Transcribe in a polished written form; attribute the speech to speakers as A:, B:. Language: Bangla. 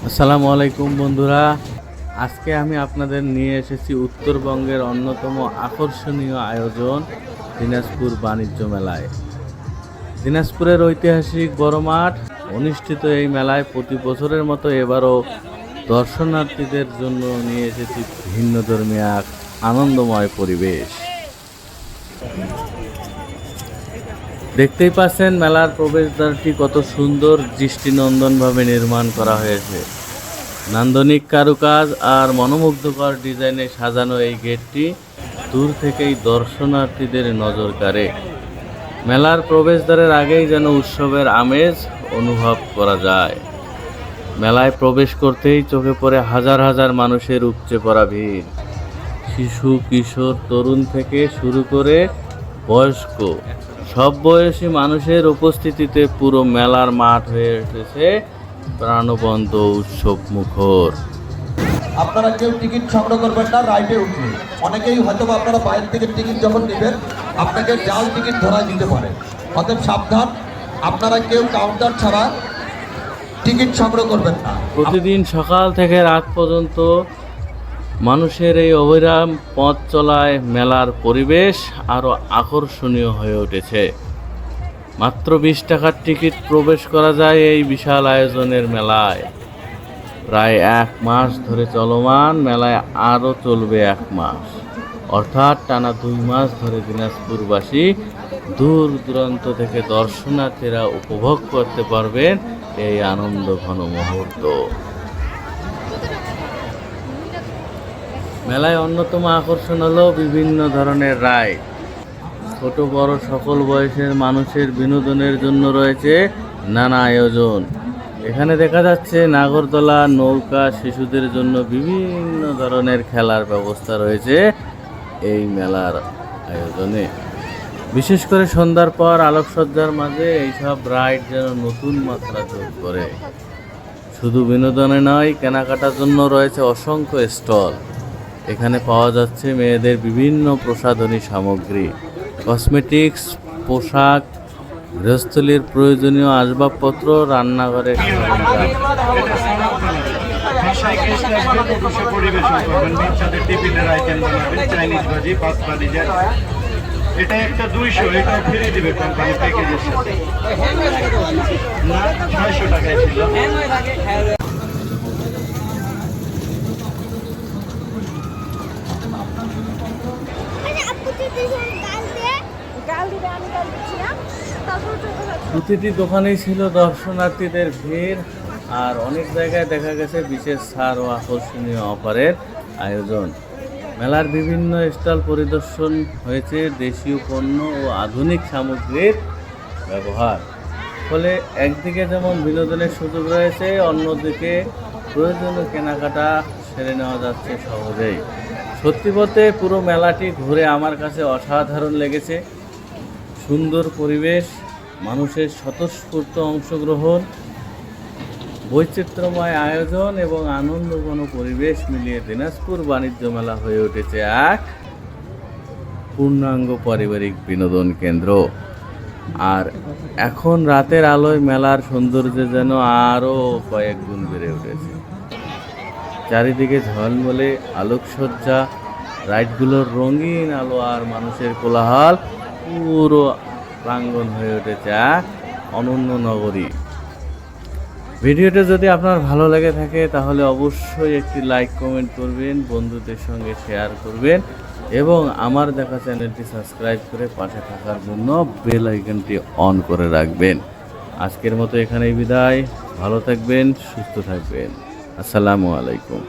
A: আসসালামু আলাইকুম বন্ধুরা, আজকে আমি আপনাদের নিয়ে এসেছি উত্তরবঙ্গের অন্যতম আকর্ষণীয় আয়োজন দিনাজপুর বাণিজ্য মেলায়। দিনাজপুরের ঐতিহাসিক বড় মাঠ অনুষ্ঠিত এই মেলায় প্রতি বছরের মতো এবারও দর্শনার্থীদের জন্য নিয়ে এসেছি ভিন্নধর্মী এক আনন্দময় পরিবেশ। দেখতেই পাচ্ছেন মেলার প্রবেশদ্বারটি কত সুন্দর দৃষ্টিনন্দনভাবে নির্মাণ করা হয়েছে। নান্দনিক কারুকাজ আর মনোমুগ্ধকর ডিজাইনে সাজানো এই গেটটি দূর থেকেই দর্শনার্থীদের নজর কাড়ে। মেলার প্রবেশদ্বারের আগেই যেন উৎসবের আমেজ অনুভব করা যায়। মেলায় প্রবেশ করতেই চোখে পড়ে হাজার হাজার মানুষের উপচে পড়া ভিড়। শিশু, কিশোর, তরুণ থেকে শুরু করে বয়স্ক সব বয়সী মানুষের উপস্থিতিতে পুরো মেলার মাঠ হয়ে উঠেছে প্রাণবন্ত উৎসব মুখর।
B: আপনারা কেউ টিকিট সংগ্রহ করবেন না রাইডে উঠলে। অনেকেই হয়তো আপনারা বাইরে থেকে টিকিট যখন নেবেন আপনাকে জাল টিকিট ধরায় দিতে পারে, অতএব সাবধান, আপনারা কেউ কাউন্টার ছাড়া টিকিট সংগ্রহ করবেন না।
A: প্রতিদিন সকাল থেকে রাত পর্যন্ত মানুষের এই অবিরাম পথ চলায় মেলার পরিবেশ আরও আকর্ষণীয় হয়ে উঠেছে। মাত্র 20 টাকার টিকিট প্রবেশ করা যায় এই বিশাল আয়োজনের মেলায়। প্রায় 1 মাস ধরে চলমান মেলায় আরও চলবে 1 মাস, অর্থাৎ টানা 2 মাস ধরে দিনাজপুরবাসী দূর দূরান্ত থেকে দর্শনার্থীরা উপভোগ করতে পারবেন এই আনন্দ ঘন মুহূর্ত। মেলায় অন্যতম আকর্ষণ হলো বিভিন্ন ধরনের রাইড। ছোট বড় সকল বয়সের মানুষের বিনোদনের জন্য রয়েছে নানা আয়োজন। এখানে দেখা যাচ্ছে নাগরদোলা, নৌকা, শিশুদের জন্য বিভিন্ন ধরনের খেলার ব্যবস্থা রয়েছে এই মেলার আয়োজনে। বিশেষ করে সন্ধ্যার পর আলোকসজ্জার মাঝে এইসব রাইড যেন নতুন মাত্রা যোগ করে। শুধু বিনোদনে নয়, কেনাকাটার জন্য রয়েছে অসংখ্য স্টল। এখানে পাওয়া যাচ্ছে মেয়েদের বিভিন্ন প্রসাধনী সামগ্রী, কসমেটিক্স, পোশাক, গৃহস্থলীর প্রয়োজনীয় আসবাবপত্র, রান্নাঘরের
C: এটা একটা 200, এটা ফ্রি দিবে কোম্পানি প্যাকেজের সাথে। না 600 টাকায় ছিল।
A: প্রতিটি দোকানেই ছিল দর্শনার্থীদের ভিড়, আর অনেক জায়গায় দেখা গেছে বিশেষ ছাড় ও আকর্ষণীয় অফারের আয়োজন। মেলার বিভিন্ন স্টল পরিদর্শন হয়েছে দেশীয় পণ্য ও আধুনিক সামগ্রীর ব্যবহার। ফলে একদিকে যেমন বিনোদনের সুযোগ রয়েছে, অন্যদিকে প্রয়োজনীয় কেনাকাটা সেরে নেওয়া যাচ্ছে সহজেই। সত্যি বলতে পুরো মেলাটি ঘুরে আমার কাছে অসাধারণ লেগেছে। সুন্দর পরিবেশ, মানুষের স্বতঃস্ফূর্ত অংশগ্রহণ, বৈচিত্র্যময় আয়োজন এবং আনন্দঘন পরিবেশ মিলিয়ে দিনাজপুর বাণিজ্য মেলা হয়ে উঠেছে এক পূর্ণাঙ্গ পারিবারিক বিনোদন কেন্দ্র। আর এখন রাতের আলোয় মেলার সৌন্দর্য যেন আরও কয়েক গুণ বেড়ে উঠেছে। চারিদিকে ঝলমলে আলোকসজ্জা, রাইডগুলোর রঙিন আলো আর মানুষের কোলাহল পুরো প্রাঙ্গণ হয়ে উঠেছে এক অনন্য নগরী। ভিডিওটা যদি আপনার ভালো লেগে থাকে তাহলে অবশ্যই একটি লাইক, কমেন্ট করবেন, বন্ধুদের সঙ্গে শেয়ার করবেন এবং আমার দেখা চ্যানেলটি সাবস্ক্রাইব করে পাশে থাকার জন্য বেল আইকনটি অন করে রাখবেন। আজকের মতো এখানেই বিদায়। ভালো থাকবেন, সুস্থ থাকবেন। আসসালামু আলাইকুম।